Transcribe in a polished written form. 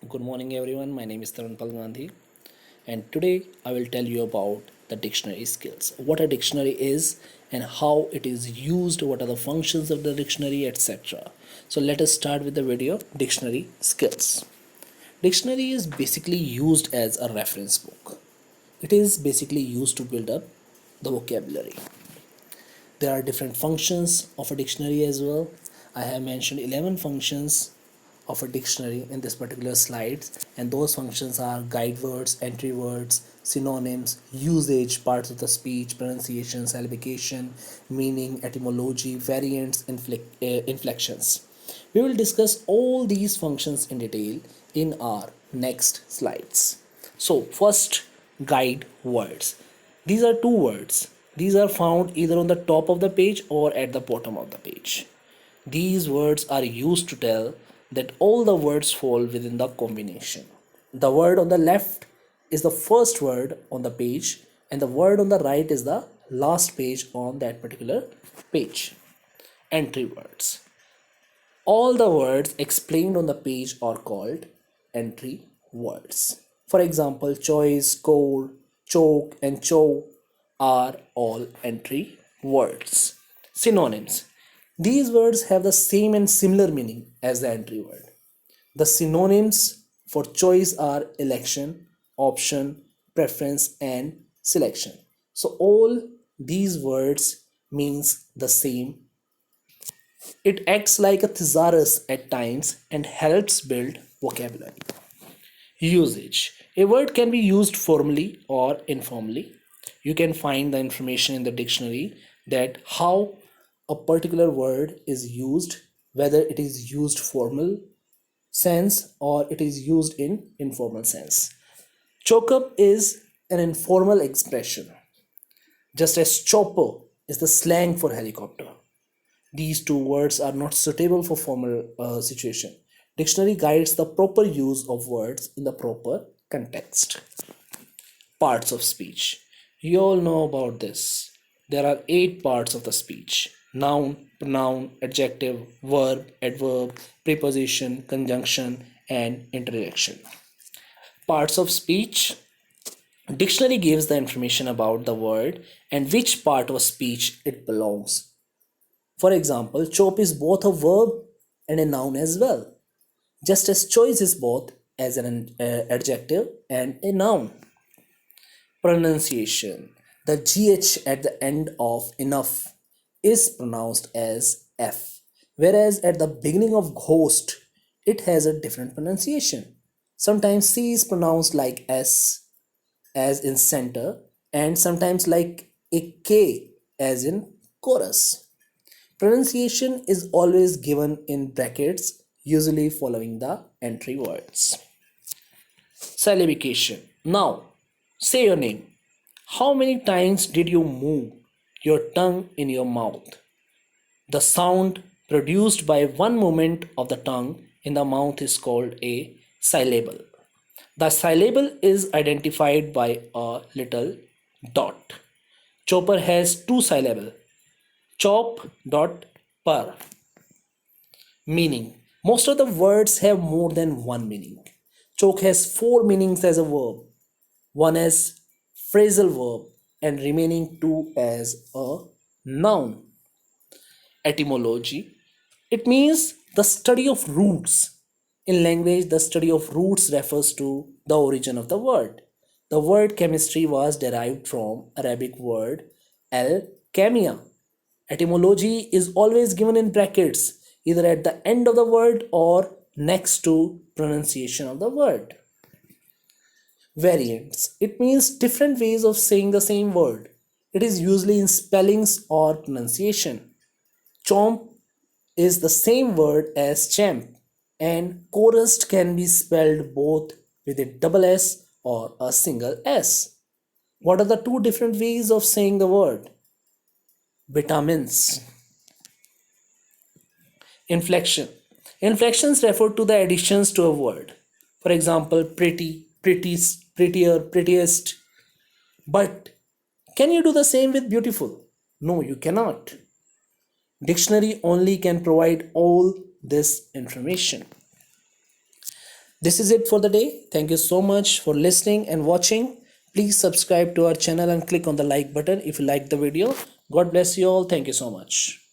Good morning, everyone. My name is Tarunpal Gandhi, and today I will tell you about the dictionary skills. What a dictionary is and how it is used, what are the functions of the dictionary, etc. So, let us start with the video dictionary skills. Dictionary is basically used as a reference book, it is basically used to build up the vocabulary. There are different functions of a dictionary as well. I have mentioned 11 functions of a dictionary in this particular slide, and those functions are guide words, entry words, synonyms, usage, parts of the speech, pronunciation, syllabication, meaning, etymology, variants, inflections. We will discuss all these functions in detail in our next slides. So first, guide words. These are two words. These are found either on the top of the page or at the bottom of the page. These words are used to tell that all the words fall within the combination. The word on the left is the first word on the page, and the word on the right is the last page on that particular page. Entry words. All the words explained on the page are called entry words. For example, choice, core, choke, and chow are all entry words. Synonyms. These words have the same and similar meaning as the entry word. The synonyms for choice are election, option, preference, and selection. So all these words means the same. It acts like a thesaurus at times and helps build vocabulary. Usage. A word can be used formally or informally. You can find the information in the dictionary that how a particular word is used, whether it is used formal sense or it is used in informal sense. Choke up is an informal expression, just as chopper is the slang for helicopter. These two words are not suitable for formal situation. Dictionary guides the proper use of words in the proper context. Parts of speech. You all know about this. There are 8 parts of the speech: noun, pronoun, adjective, verb, adverb, preposition, conjunction, and interjection. Parts of speech. Dictionary gives the information about the word and which part of speech it belongs. For example, chop is both a verb and a noun as well, just as choice is both as an adjective and a noun. Pronunciation. The GH at the end of enough is pronounced as F, whereas at the beginning of ghost, it has a different pronunciation. Sometimes C is pronounced like S, as in center, and sometimes like a K, as in chorus. Pronunciation is always given in brackets, usually following the entry words. Syllabication. Now, say your name. How many times did you move your tongue in your mouth? The sound produced by one movement of the tongue in the mouth is called a syllable. The syllable is identified by a little dot. Chopper has 2 syllables. Chop dot per. Meaning. Most of the words have more than one meaning. Choke has 4 meanings as a verb, one as phrasal verb and remaining 2 as a noun. Etymology. It means the study of roots. In language, the study of roots refers to the origin of the word. The word chemistry was derived from Arabic word al-chemia. Etymology is always given in brackets, either at the end of the word or next to pronunciation of the word. Variants. It means different ways of saying the same word. It is usually in spellings or pronunciation. Chomp is the same word as champ, and chorus can be spelled both with a double S or a single S. What are the two different ways of saying the word? Vitamins. Inflection. Inflections refer to the additions to a word. For example, pretty, prettiest, prettier, prettiest. But can you do the same with beautiful? No, you cannot. Dictionary only can provide all this information. This is it for the day. Thank you so much for listening and watching. Please subscribe to our channel and click on the like button if you like the video. God bless you all. Thank you so much.